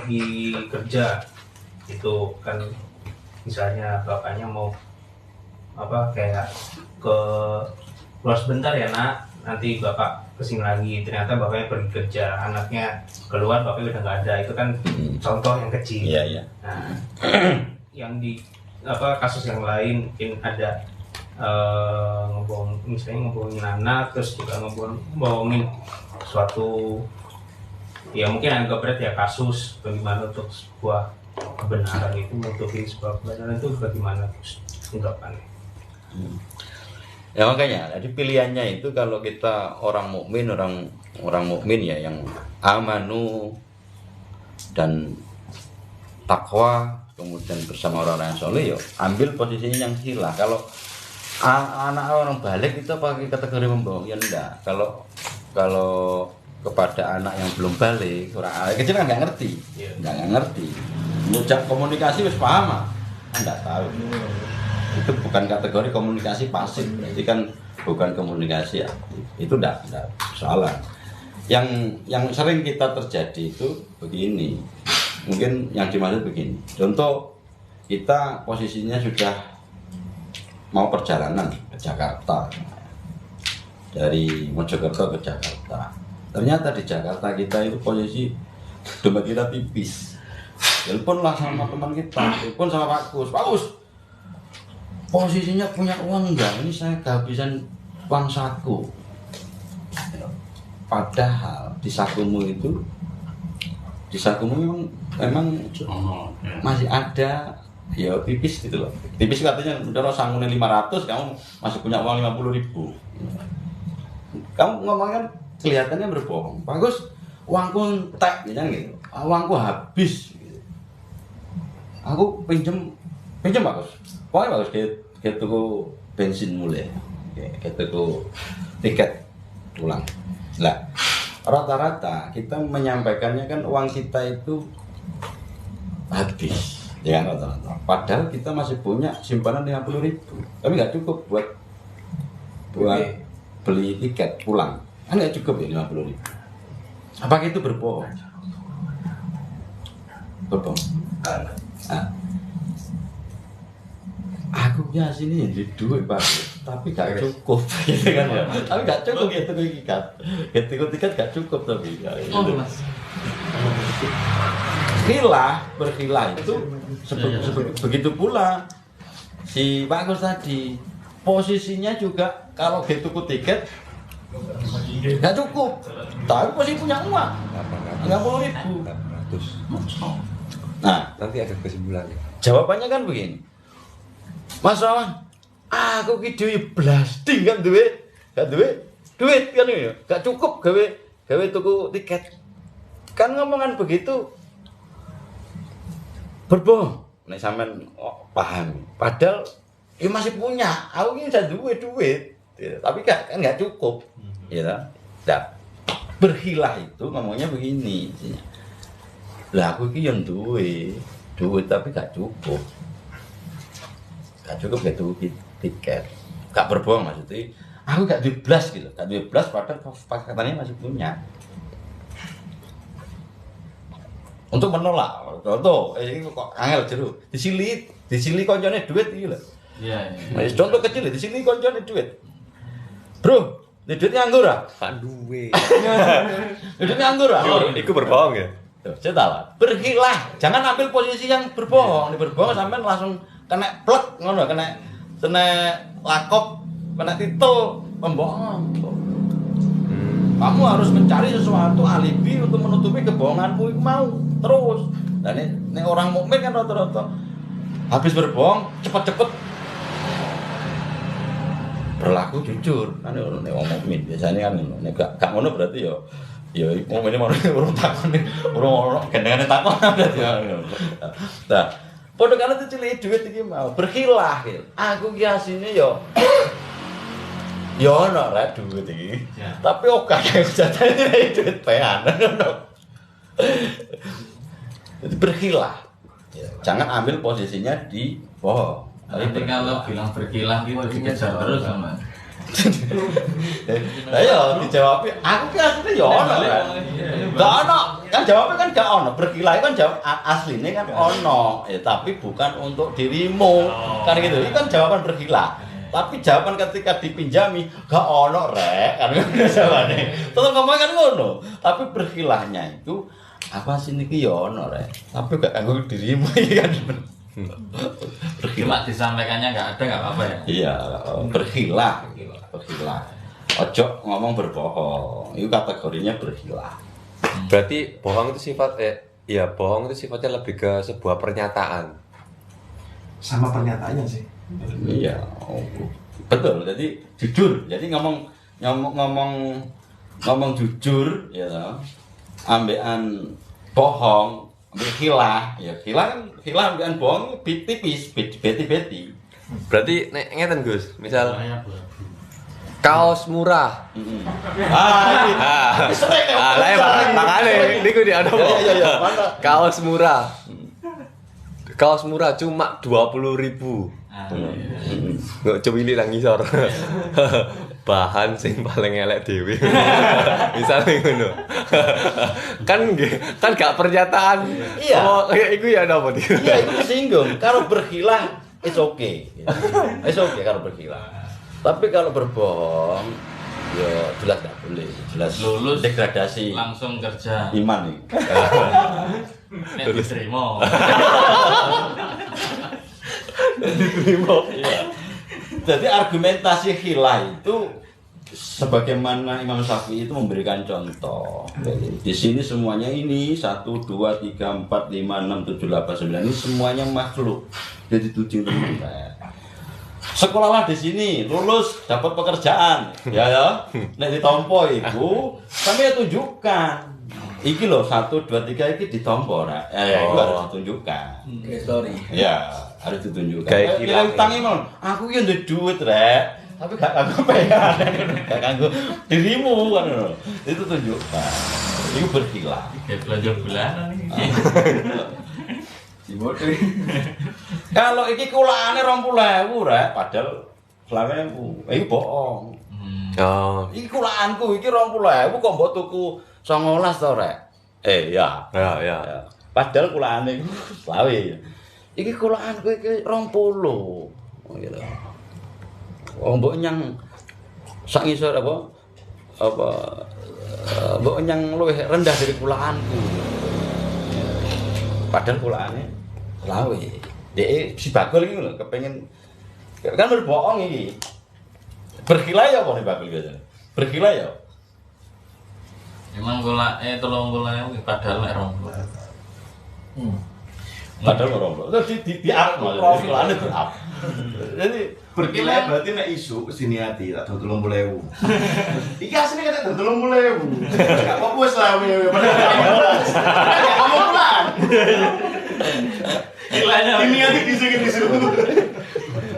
lagi kerja itu kan, misalnya bapaknya mau kayak ke keluar sebentar ya nak, nanti bapak kesini lagi, ternyata bapaknya pergi kerja, anaknya keluar, bapaknya udah nggak ada, itu kan contoh yang kecil. Iya. Nah, yang di kasus yang lain mungkin ada ngebohongin anak, terus juga ngebohongin suatu, ya mungkin agak berat ya, kasus bagaimana untuk sebuah kebenaran itu, menutupi sebuah kebenaran itu bagaimana terus ungkapannya. Ya makanya, jadi pilihannya itu kalau kita orang mukmin ya, yang amanu dan takwa, kemudian bersama orang yang soleh, yo ambil posisinya yang sila. Kalau anak orang balik itu pakai kategori membohong, ya enggak. Kalau kepada anak yang belum balik, orang kecil kan nggak ngerti, nggak ngerti. Ngucap komunikasi wis paham, nggak tahu. Itu bukan kategori komunikasi pasif, berarti kan bukan komunikasi aktif. Itu enggak salah. Yang sering kita terjadi itu begini. Mungkin yang dimaksud begini. Contoh, kita posisinya sudah mau perjalanan ke Jakarta. Dari Mojokerto ke Jakarta. Ternyata di Jakarta kita itu posisi dompet kita tipis. Teleponlah sama teman kita, telepon sama Pak Gus, posisinya punya uang enggak? Ini saya kehabisan uang saku. Padahal di sakumu memang masih ada ya tipis gitu loh. Tipis katanya udah sanggulnya 500, kamu masih punya uang 50.000. Kamu ngomongnya kelihatannya berbohong. Bagus, uangku entek gitu. Uangku habis gitu. Aku pinjem bagus. Pokoknya bagus kayak tuku bensin mulai, kayak tuku tiket pulang. Lah, rata-rata kita menyampaikannya kan uang kita itu habis, ya kan rata-rata. Padahal kita masih punya simpanan 50.000, tapi nggak cukup buat beli tiket pulang. Kan nggak cukup ya 50.000. Apakah itu berbohong? Berbohong. Aku ya sini jadi duit Pak, tapi gak cukup, gitu kan ya. Tapi gak cukup gitu tiket gak cukup tapi. Berkilah itu begitu pula si Pak Gus tadi, posisinya juga kalau gitu tiket gak cukup, tapi posisi punya uang 50.000. Nah, nanti ada kesimpulannya. Jawabannya kan begini. Mas Rawan, aku ki duwe blasting kan duit kan ya, gak cukup gawe tuku tiket. Kan ngomongan begitu berbohong. Nek sampean paham. Padahal ya masih punya, aku ini udah duit, ya, tapi kan gak cukup. Ya kan? Nah, berhilah itu ngomongnya begini. Lah aku ki yang duit tapi gak cukup. Gak cukup gak tuh tiket, gak berbohong maksudnya. Aku gak duit blas gitu, gak duit blas padahal katanya masih punya. Untuk menolak, contoh, ini kok angel jeruk, disili koncone duit iki lho. Iya. Contoh kecil, disili koncone duit. Bro, duit nganggur ah? Kan duwe. Duit nganggur ah? Iku berbohong ya. Saya tahu. Berhilah, jangan ambil posisi yang berbohong. Ini berbohong sampai langsung kena plek ngono, kena lakop, kena titel pembohong. Kamu harus mencari sesuatu alibi untuk menutupi kebohonganmu itu mau terus. Dan ini orang mukmin kan rata-rata habis berbohong cepet-cepet berlaku jujur. Kan ini orang mukmin biasanya kan ini gak ngono berarti ya mukmin ini orang takon orang gendengane takon berarti ya. Nah, padha karo cilik duit iki mau berkilah gitu. Aku ki asine yo ono rek duit iki. Tapi oke jatane duit pean. Jadi berkilah. Jangan ambil posisinya di bohong. Tapi kalau bilang berkilah gitu dikejar terus sama. Ayo dijawab, aku ki asine yo ono. Gak ono kan jawabnya kan gak ono, berkilah kan jawab aslinya kan ono, ya tapi bukan untuk dirimu, kan gitu. Itu kan jawaban berkilah. Tapi jawaban ketika dipinjami gak ono rek, kan jawabannya. Terus ngomong kan ngono. Tapi berkilahnya itu apa sih niki ya ono rek. Tapi gak kanggo dirimu kan. Cuma disampaikannya nggak ada nggak apa-apa ya. Iya, berkilah. Ojo ngomong berbohong. Itu kategorinya berkilah. Berarti bohong itu bohong itu sifatnya lebih ke sebuah pernyataan. Sama pernyataannya sih. Iya, betul. Jadi jujur. Jadi ngomong jujur, ya toh. Ambekan bohong, ambil khilah. Ya khilah ambekan bohong tipis, beti. Berarti ngeten Gus, misal kaos murah. Makanya niku di ada. Iya, Kaos murah. Kaos murah cuma 20.000. Nggak cewili nang ngisor. Bahan sing paling elek dhewe. Misalnya ngono. Kan gak pernyataan. Iya. Oh, iku ya napa iki? Iya, itu kesinggung. Kalau berkilah it's okay. It's okay kalau berkilah. Tapi kalau berbohong ya jelas gak boleh. Jelas Lulus degradasi langsung kerja. iman nih. Nek diterima. Iya. Jadi argumentasi khilah itu sebagaimana Imam Syafi'i itu memberikan contoh. Jadi, di sini semuanya ini 1, 2, 3, 4, 5, 6, 7, 8, 9 ini semuanya makhluk. Jadi tujuh teman. Sekolahlah di sini, lulus dapat pekerjaan. Ya. Nek ditompo iku sampai tunjukkan. Iki loh 1, 2, 3 iki ditompo ra. Itu harus ditunjukkan. Story. Ya, harus ditunjukkan. Kayak Kayak utangi mon. Aku ki ndek duit rek. Tapi gak kanggo pengen. Gak kanggo dirimu kan. Itu tunjukkan. Itu berkilah. Kayak belanja bulanan iki. Cibot. Kalau iki kulane 20.000 rek, padahal 20.000. Iki bohong. Oh, Iki kulaanku iki 20.000 kok mbok tuku 19 to rek. Ya. ya. Padahal kulaane iku 20. Iki kulaanku iki 20. Oh gitu. Oh mbok nyang sak ngisor mbok nyang luwih rendah dari kulaanku. Padahal kulaane 20. Dek si Bagol iki lho kepengin kan berbohong iki. Berkilah ya apa nih Bagol gitu. Berkilah ya. Emang gula 30.000 padahal nek 20. Padahal orang terus di up malah kulane di up. Jadi Berkilah berarti nek isu sini hati tak 30.000. Iki asline kata 30.000. Gak fokus lah wewe. Gak ngomong pulang. Kilanya. Ini hati disu.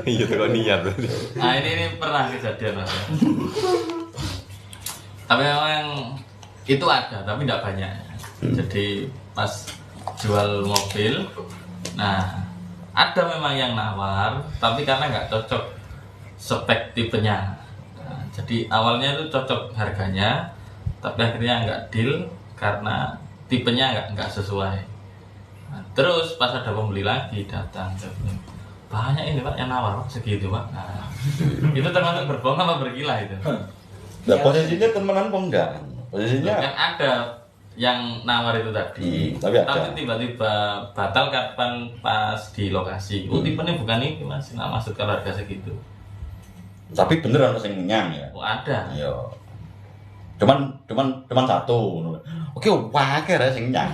Iya tuh kok niat. Nah ini pernah kejadian apa? Tapi memang itu ada, tapi tidak banyak. Jadi pas jual mobil, nah ada memang yang nawar, tapi karena nggak cocok spek tipenya. Nah, jadi awalnya itu cocok harganya, tapi akhirnya nggak deal karena tipenya nggak sesuai. Nah, terus pas ada pembeli lagi datang, banyak ini Pak yang nawar Pak, segitu Pak. Nah, itu termasuk berbohong apa berkilah itu? nah, posisinya temenan apa enggak? Posisinya Kan ada yang nawar itu tadi, tapi ada. tiba-tiba batal kapan pas di lokasi. Oh, tipenya bukan ini Mas, nggak masuk kalau harga segitu. Tapi bener ana sing nyang ya. Oh, ada. Iya. Cuman satu. Oke, wae ra sing nyang.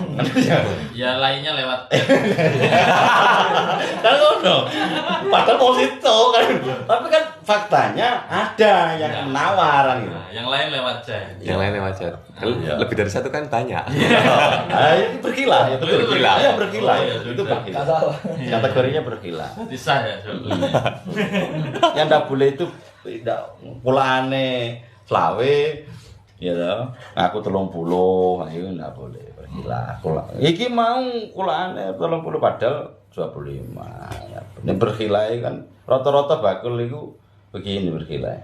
Ya lainnya lewat. Kan ngono. Padahal positif kan. Tapi kan faktanya ada yang menawaran gitu. Nah, yang lain lewat chat. Yang lainnya wajar. Iya. Lebih dari satu kan banyak. Ah, itu berkilah, ya betul. Berkilah. Ya berkilah. Oh, ya, Itu sudah. berkilah. Salah. Kategorinya berkilah. Berarti sah ya, sebetulnya. Yang ndak boleh itu tidak pulane selawe ya toh. Aku 30, ayo ndak boleh berkilah. Iki mau kulane 30 padahal 25. Ya, ini berkilah kan rata-rata bakul itu begini berkilah.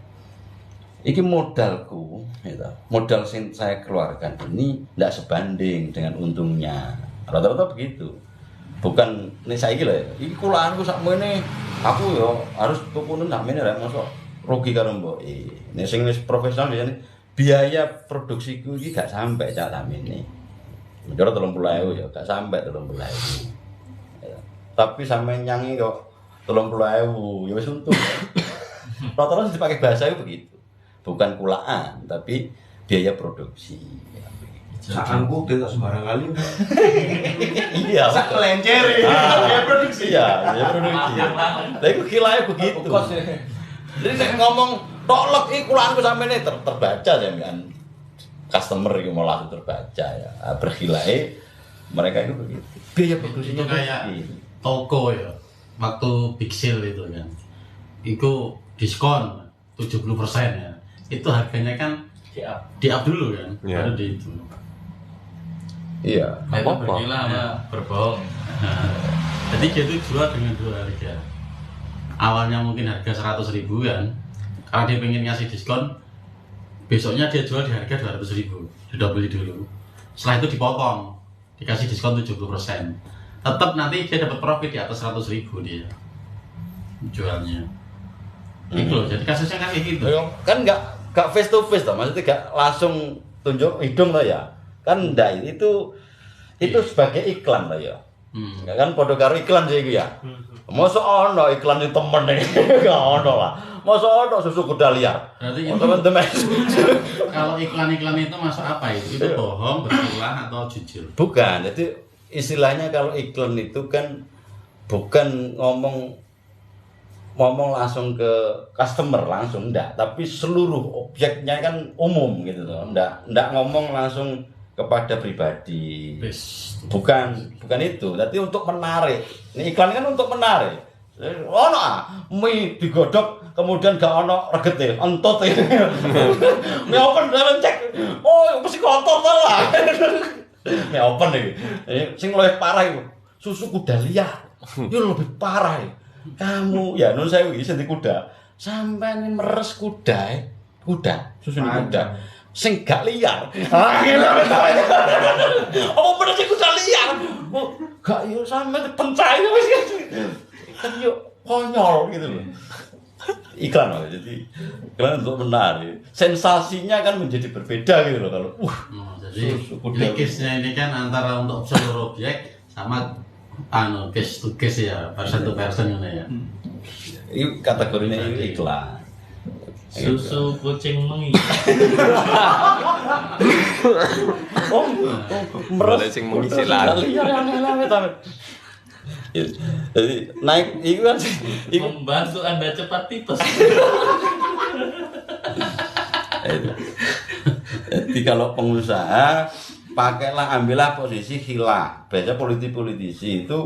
iki modalku, gitu. Modal yang saya keluarkan ini tidak sebanding dengan untungnya. Rata-rata begitu. Bukan ini saya gila ya. Iki kulaanku sakmene aku yo harus tukunen sakmene rek mosok rugi karo mbok. Nek sing wis profesional biasane biaya produksiku iki gak sampai cak sakmene. Menjara 30.000 ya gak sampai 30.000. Ya. Tapi sampe nyanyi kok 30.000 ya wis untung. Rata-rata dipakai bahasa itu begitu. Bukan kulaan, tapi biaya produksi. Sakanku tidak sembarang kali. Iya. Sak kelencer biaya produksi. Iya, biaya produksi. Lah iku kilae begitu. Jadi nek ngomong tok lek iki kulaanku sampeyan terbaca sampean. Customer itu malah terbaca ya. Berkilae mereka itu begitu. Biaya produksinya itu kayak toko ya. Waktu big sale itu kan. Itu diskon 70% ya. Itu harganya kan di up dulu kan. Baru di itu. Iya. Nah, itu bergila sama berbohong. Nah, jadi dia itu jual dengan dua harga. Awalnya mungkin harga 100.000 kan. Kalau dia pengen ngasih diskon, besoknya dia jual di harga 200.000. Sudah beli dulu. Setelah itu dipotong, dikasih diskon 70%. Tetap nanti dia dapat profit di atas 100.000 dia jualnya. Gitu loh. Jadi kasusnya kan kayak gitu. Kan enggak face to face toh, maksudnya enggak langsung tunjuk hidung loh ya. Kan ndak itu sebagai iklan lah ya. Kan podo karo iklan sih iku ya. Mosok ono iklan itu temen iki gak ono lah. Mosok ono susu kuda liar. Berarti itu teman-teman. kalau iklan-iklan itu masuk apa itu? Itu bohong, berkilah atau jujur? Bukan, jadi istilahnya kalau iklan itu kan bukan ngomong langsung ke customer langsung enggak, tapi seluruh objeknya kan umum gitu loh. Enggak ngomong langsung kepada pribadi. Bukan itu. Jadi untuk menarik. Ini iklan kan untuk menarik. Ono mie digodok kemudian gak ono regete, entot. Mie open dalam cek. Oh, mesti kotor to lah. Mie open iki. Sing luwih parah iku susu kuda liar. Yo lebih parah. Kamu ya nun saya iki sing kuda. Sampeyan meres kuda. Susu kuda. Sing gak liar. Oh, bener sing kuda liar. Oh, gak yo sampe dipencai wis kan yo konyol gitu loh. Iklan loh, jadi iklan untuk menarik. Sensasinya kan menjadi berbeda gitu loh kalau jadi likisnya ini kan antara untuk seluruh objek sama case to case ya, person to person ini ya. Ini kategorinya ini iklan. Susu kucing mengi. Meres sing mengisi lali. Jadi naik itu kan Membantu Anda cepat tipes. Jadi kalau pengusaha ambillah posisi hilah. Biasanya politisi itu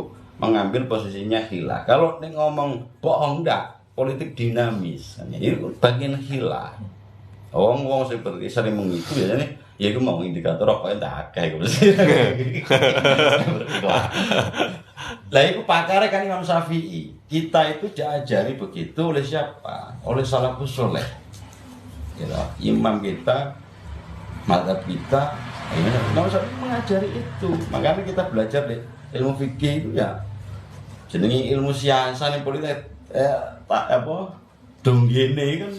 mengambil posisinya hilah. Kalau ngomong bohong enggak, politik dinamis. Itu bagian hilah. Wong seperti sering mengiku biasanya ya itu mau indikator rokoknya tak akeh Lah itu pakarnya kan Imam Syafi'i. Kita itu diajari begitu oleh siapa? Oleh salafus saleh. Gitu. Imam kita, mazhab kita, Imam Syafi'i mengajari itu. Makanya kita belajar ilmu fikih itu ya. Jenenge ilmu siasat ning politik donggene kan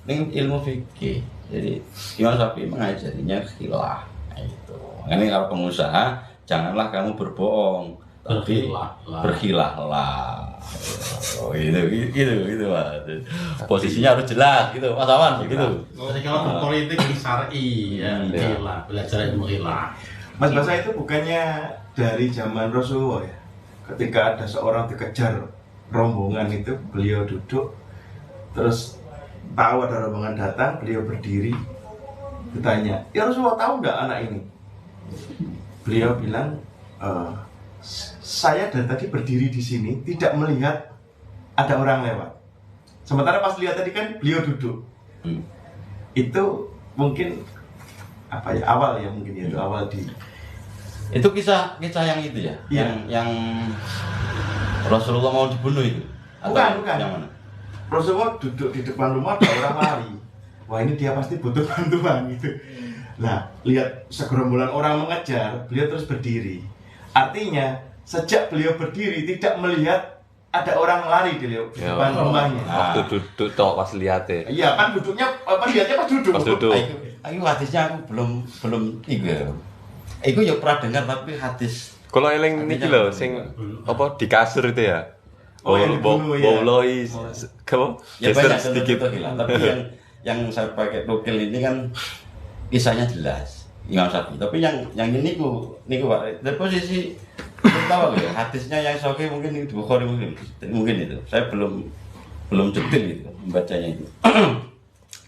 ning ilmu fikih. Jadi Imam Syafi'i mengajarinya khilah. Itu. Makanya kalau pengusaha janganlah kamu berbohong. Tapi berkhilaflah. Oh itu Mas. Posisinya harus jelas gitu, Mas Awan begitu. Jadi kalau berpolitik di syar'i ya, khilah, belajar ilmu khilah. Mas Basa itu bukannya dari zaman Rasulullah ya? Ketika ada seorang dikejar rombongan itu, beliau duduk, terus tahu ada rombongan datang, beliau berdiri, ditanya, ya Rasulullah tahu nggak anak ini? Beliau bilang, saya dari tadi berdiri di sini tidak melihat ada orang lewat. Sementara pas lihat tadi kan beliau duduk. Itu mungkin awal ya mungkin itu awal di. Itu kisah yang itu ya, yang Rasulullah mau dibunuh itu. Bukan. Yang mana? Rasulullah duduk di depan rumah ada orang lari. wah ini dia pasti butuh bantuan gitu. Nah, lihat segerombolan orang mengejar, beliau terus berdiri. Artinya, sejak beliau berdiri tidak melihat ada orang lari di depan rumahnya. Waktu duduk tok pas lihat ya. Iya kan duduknya, lihatnya pas duduk. Pas duduk. Aku hadisnya aku belum iku ya. Iku ya pernah dengar tapi hadis. Kalau eling niki lho sing apa di kasur itu ya. Oh, yang dulu, ya. Boloi kamu Ya geser banyak sedikit. hilang. Tapi yang saya pakai nukil ini kan kisahnya jelas Imam Syafi'i. Tapi yang ini niku Pak, dari posisi tahu ya hadisnya yang Sahih mungkin di Bukhari mungkin itu. Saya belum detail itu membacanya itu.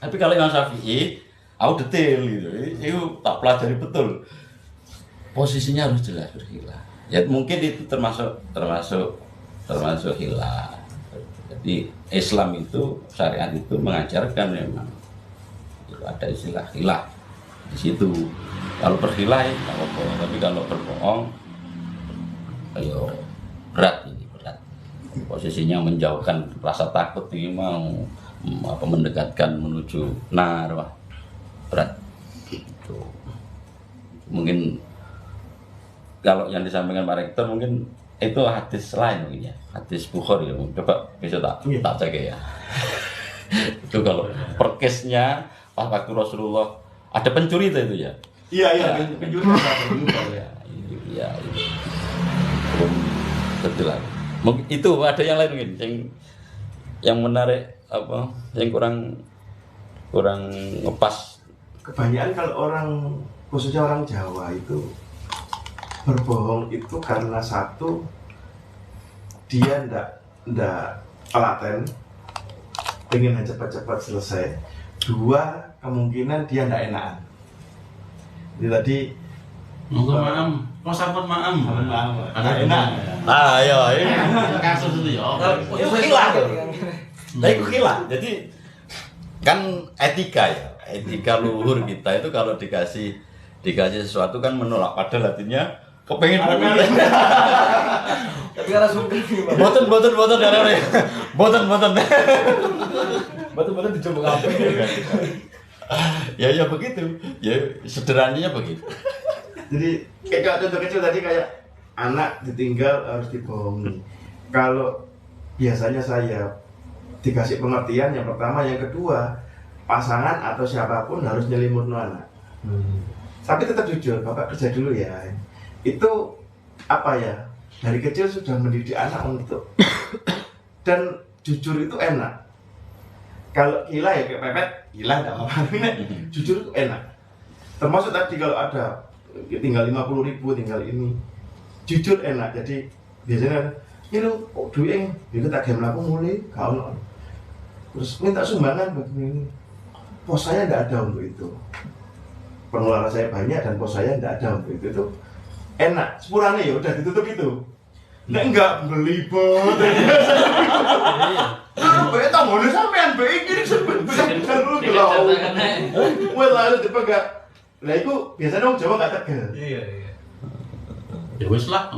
Tapi kalau Imam Syafi'i aku detail gitu. Itu tak pelajari betul. Posisinya harus jelas berhilah. Ya mungkin itu termasuk hilah. Jadi Islam itu syariat itu mengajarkan memang itu ada istilah hilah di situ. Kalau berhilah ya apa, tapi kalau berbohong ayo berat. Posisinya menjauhkan rasa takut ini mau mendekatkan menuju nar, wah berat. Itu mungkin kalau yang disampaikan Pak Rektor mungkin itu hadis lain mungkin ya, hadis Bukhari ya. Coba bisa tak cek ya. Itu kalau perkesnya pas waktu Rasulullah ada pencuri itu ya. Iya, pencuri. Iya. Betul lah. Mungkin itu ada yang lain mungkin yang menarik apa, yang kurang ngepas. Kebanyakan kalau orang, khususnya orang Jawa itu berbohong itu karena satu, dia ndak telaten, pengen cepat-cepat selesai. Dua, kemungkinan dia ndak enakan. Jadi tadi maam, kok sampun maam. ada enak. Ya ini Kasus itu ya. itu hilang. Itu hilang. Jadi kan etika ya, etika luhur kita itu kalau dikasih sesuatu kan menolak, padahal hatinya kepengen banget. Tapi karena sungkan Boten darane. Boten. batu-batu dicoba apa? Ya begitu. Ya sederhananya begitu. Jadi kayak contoh kecil tadi kayak anak ditinggal harus dibohongi. Kalau biasanya saya dikasih pengertian yang pertama, yang kedua pasangan atau siapapun harus nyelimut anak. Tapi tetap jujur, Bapak kerja dulu ya. Itu apa ya? Dari kecil sudah mendidik anak untuk dan jujur itu enak. Kalau gila ya kayak pepet, gila enggak apa-apa. Jujur itu enak. Termasuk tadi kalau ada tinggal 50.000, tinggal ini. Jujur enak. Jadi biasanya ini duit itu tak game laku mulai kau terus minta sumbangan begini. Pos saya enggak ada untuk itu. Pengeluaran saya banyak dan pos saya enggak ada untuk itu. Enak, sepurane ya udah ditutup itu. Enggak beli bot. Apa tak mau sampean bae iki sebentar dulu lho. Well lalu dipegang. Lah iku biasanya orang Jawa enggak tegel. Iya. Ya wis lah.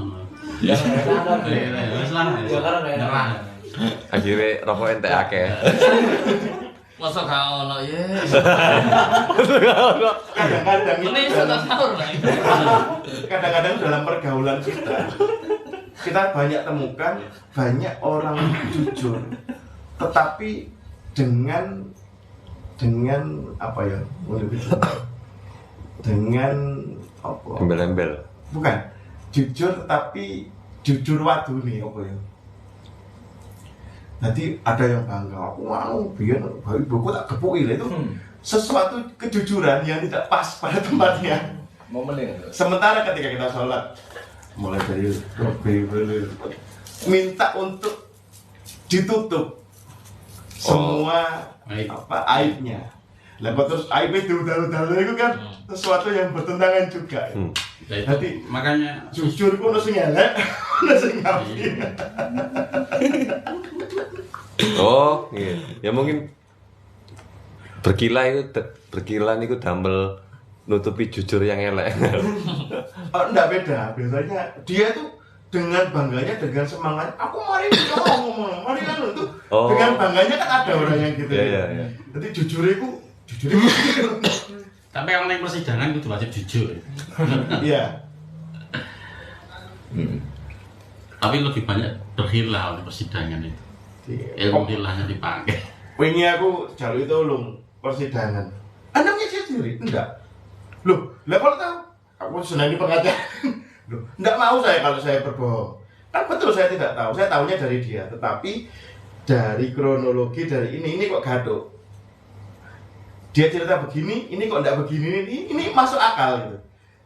Ya, Wis lah. ya karena Nyerah. Akhirnya rokok ente akeh. Masa gak ono ya. Kadang-kadang itu Ini sudah sahur lah. kadang-kadang dalam pergaulan kita banyak temukan banyak orang jujur, tetapi dengan apa ya? Dengan apa? Embel-embel. Bukan jujur, tetapi jujur waktu nih apa ya? Nanti ada yang bangga, aku mau biar ibuku tak kepuki itu sesuatu kejujuran yang tidak pas pada tempatnya. momen ini. Sementara ketika kita sholat, mulai dari minta untuk ditutup semua aibnya. Lah terus aibnya diudal-udal itu kan sesuatu yang bertentangan juga. Jadi makanya Jujur ku ono sing elek, ono sing apik. Oh, iya. Ya mungkin berkilah itu damel nutupi jujur yang elek. Oh, enggak beda. Biasanya dia tuh dengan bangganya, dengan semangat, aku mari ngomong, mari kan itu. Oh. Dengan bangganya kan ada orang yang gitu. Iya. Jadi jujur jujur. Tapi kalau yang persidangan itu wajib jujur. Iya. Tapi lebih banyak berhilah di persidangan itu. Ilmu hilahnya dipakai. Wingi aku jalur itu ulung persidangan. Anaknya saya sendiri? Enggak. Loh, lah kalau tahu aku sudah ini pengacara. Loh, enggak mau saya kalau saya berbohong. Kan betul saya tidak tahu. Saya tahunya dari dia, tetapi dari kronologi dari ini kok gaduh. Dia cerita begini, ini kok enggak begini, ini masuk akal gitu.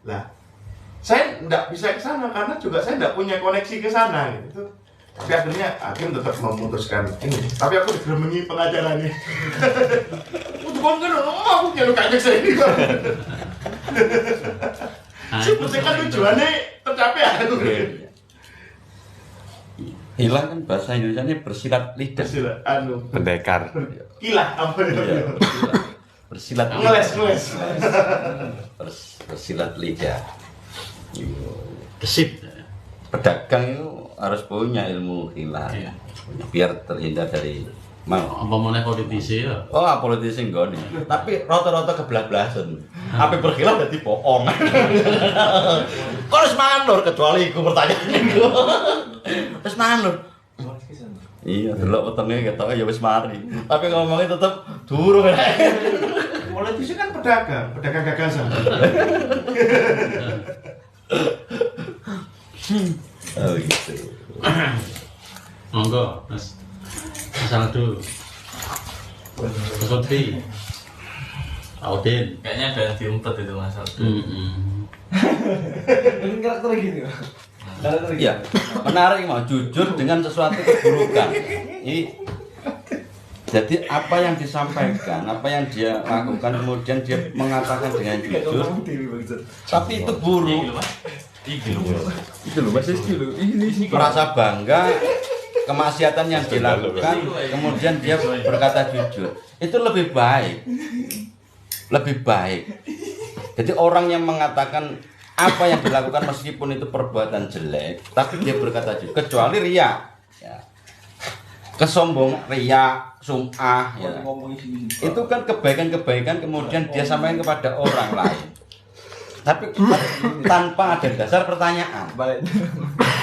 Lah, saya enggak bisa ke sana karena juga saya enggak punya koneksi ke sana gitu. Tapi akhirnya hakim tetap memutuskan ini. Tapi aku digeremengi pengacaranya. Untuk kan aku nyeluk kajak saya ini kok. Sebetulnya kan tujuannya tercapai ya. Hilang kan bahasa Indonesia ini bersilat lidah. Bersilat, Pendekar. kilah apa ya? Bersilat Ngeles. bersilat lidah. Gesip. Pedagang itu harus punya ilmu hilang Iya. biar terhindar dari mau. Apa mulai politisi ya? Oh, politisi enggak nih. Tapi rata-rata kebelah-belasan. Apa berkilah dadi bohong. Kok harus manur kecuali iku pertanyaan iku. Wis manur. Iya, delok wetenge ketok ya wis mari. Tapi ngomongnya tetep durung. Politisi kan pedagang gagasan. Oh gitu. Monggo, Mas. Aldo. Mas Lutfi. Audin. Kayaknya ada yang diumpet itu Mas Aldo. Ini karakter gini. Karakter gini. Iya, menarik mau jujur dengan sesuatu keburukan. Jadi apa yang disampaikan, apa yang dia lakukan, kemudian dia mengatakan dengan jujur, tapi itu buruk. Itu loh, Mas Rizky loh. Ini Merasa bangga kemaksiatan yang dilakukan, kemudian dia berkata jujur. Itu lebih baik. Lebih baik. Jadi orang yang mengatakan apa yang dilakukan meskipun itu perbuatan jelek, tapi dia berkata jujur, kecuali riya, ya. Kesombongan, riya, sum'ah, ya. Itu kan kebaikan-kebaikan kemudian dia sampaikan kepada orang lain. Tapi tanpa ada dasar pertanyaan.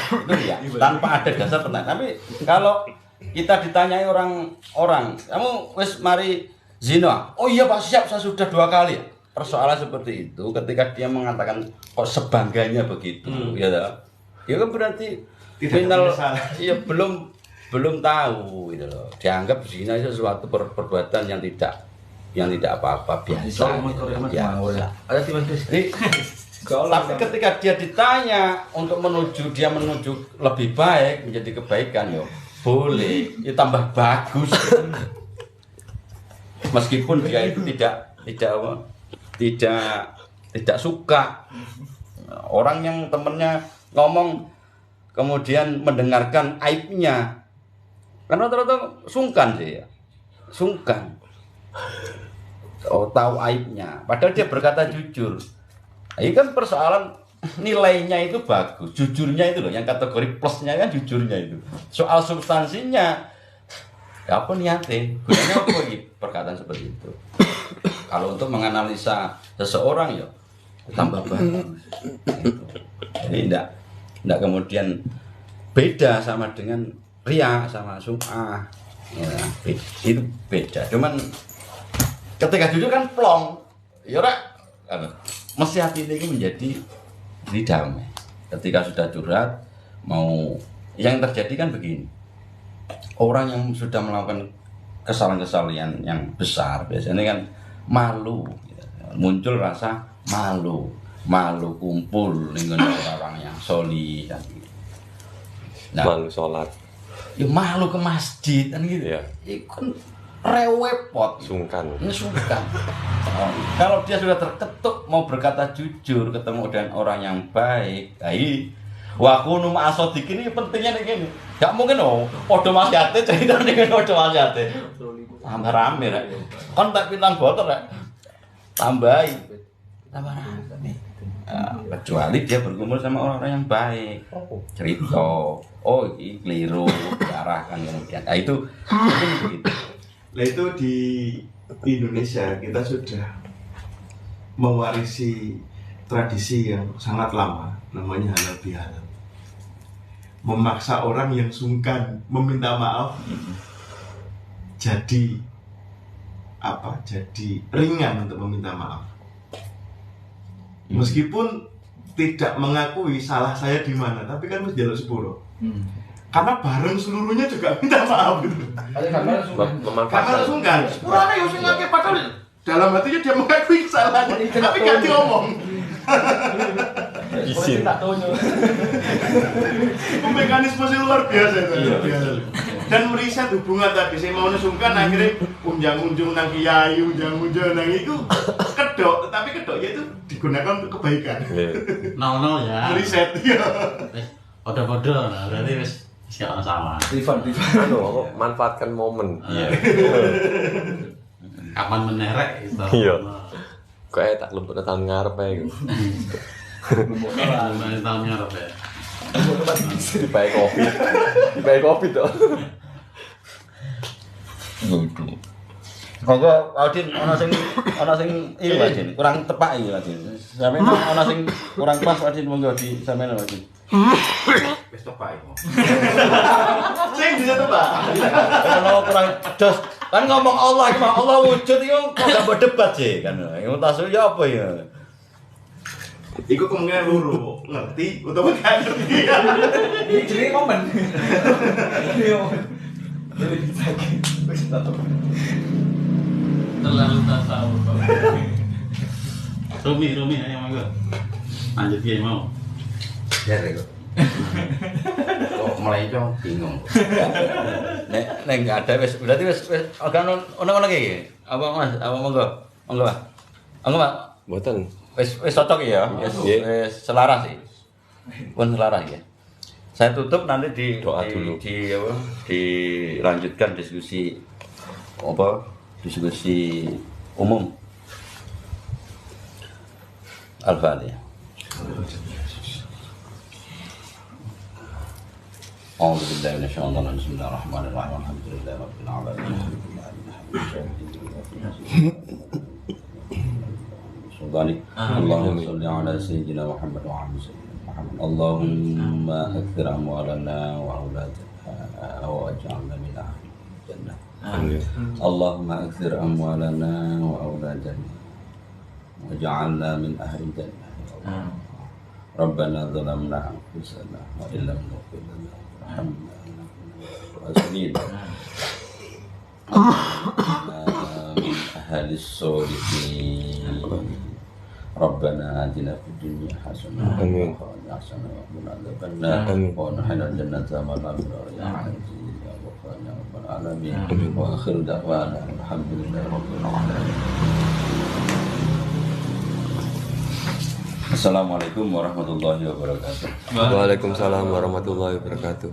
Itu ya, tanpa ada dasar pertanyaan. Tapi kalau kita ditanyai orang, kamu wis mari zina? Oh iya Pak, siap, saya sudah 2 kali. Persoalan seperti itu ketika dia mengatakan kok sebangganya begitu, ya toh. Ya kan berarti final iya belum tahu gitu loh. Dianggap zina itu sesuatu perbuatan yang tidak apa-apa, biasa. Biasa. Jadi, tapi ketika dia ditanya untuk dia menuju lebih baik menjadi kebaikan, yo boleh, ya tambah bagus. Meskipun dia itu tidak suka orang yang temennya ngomong kemudian mendengarkan aibnya, karena rata-rata sungkan sih ya, sungkan. Oh, tahu aibnya, padahal dia berkata jujur. Ini kan persoalan nilainya itu bagus, jujurnya itu loh, yang kategori plusnya kan jujurnya itu. Soal substansinya, ya apa niatnya, gunanya apa gitu, perkataan seperti itu. Kalau untuk menganalisa seseorang ya tambah bagus. Jadi tidak kemudian beda sama dengan riya sama sum'ah. Ya, itu beda. Cuman ketika jujur kan plong. Ya ora mesti hati ini menjadi damai. Ketika sudah curhat mau yang terjadi kan begini. Orang yang sudah melakukan kesalahan-kesalahan yang besar biasanya kan malu, muncul rasa malu kumpul dengan orang yang solih kan gitu. Nah, Malu sholat. Ya malu ke masjid kan gitu Ya. Itu kan rewepot, Sungkan. sungkan. Kalau dia sudah terketuk mau berkata jujur ketemu dengan orang yang baik, wa kunu ma'asodikin ini pentingnya nih gini. Gak mungkin podo masyate cerita dengan podo masyate. Tambah rame rek. Kon tak pinang botol rek. Tambahi. Tambah rame. Kecuali dia berkumpul sama orang-orang yang baik. Cerita, oh ini keliru, diarahkan kemudian. Nah itu begitu. Lah itu di Indonesia kita sudah mewarisi tradisi yang sangat lama, namanya halal bihalal. Memaksa orang yang sungkan meminta maaf jadi ringan untuk meminta maaf. Meskipun tidak mengakui salah saya di mana, tapi kan mesti jaluk sepuro. Karena bareng seluruhnya juga minta maaf gitu. Karena sungkan. Sepurane yo sing ngake padahal dalam hatinya dia mengakui kesalahannya, tapi gak diomong. Izin. Mekanisme sih luar biasa itu. Dan meriset hubungan tadi saya mau sungkan akhirnya unjang-unjung nang kiai, unjang-unjung nang itu kedok, tetapi kedoknya itu digunakan untuk kebaikan. Nol ya. Meriset ya. Podo-podo, nah berarti wis gak sama. Rifan. Anu, manfaatkan momen. Iya. Kapan menerek itu. Iya. Kayak tak lembut tahun ngarep ae iku. Tahun ngarep ya. Dipakai kopi toh. Kok Adin ana sing iki Adin, kurang tepak iki Adin. Sampeyan ana sing kurang pas Adin monggo di sampeyan Adin. Wis tepak iku. Sing bisa tebak. Kalau kurang dos kan ngomong Allah iki mah Allah wujud iki kok gak berdebat sih kan. Iku tasu ya apa ya? Iku kemungkinan luru ngerti utawa gak ngerti. Ini jenenge momen. Terlalu tasawuf. Rumi ayo monggo. Lanjut ya mau. Kok melencong bingung. Nek enggak ada wis berarti wis ono iki. Apa Mas? Apa monggo? Monggo, Pak. Monggo, Pak. Mboten. Wis cocok ya. Wis selaras sih. Pun selaras ya. Saya tutup nanti Doa dulu. dilanjutkan diskusi diskusi umum. Al-Fatihah. أعوذ بالله من الشيطان الرجيم بسم الله الرحمن الرحيم الحمد لله رب العالمين اللهم صل على سيدنا محمد وعلى سيدنا محمد اللهم أكثر أموالنا وأولادنا واجعلنا من أهل الجنة اللهم أكثر أموالنا وأولادنا واجعلنا من أهل الجنة ربنا ظلمنا أنفسنا وإن لم نغفر لنا وارحمنا لنكن من أهل الصالحين ربنا آتنا في الدنيا حسنة وفي الآخرة حسنة وقنا عذاب النار وادخلنا الجنة مع الأبرار يا عزيز يا غفار يا رب العالمين وآخر دعوانا الحمد لله رب العالمين. Assalamualaikum warahmatullahi wabarakatuh. Waalaikumsalam warahmatullahi wabarakatuh.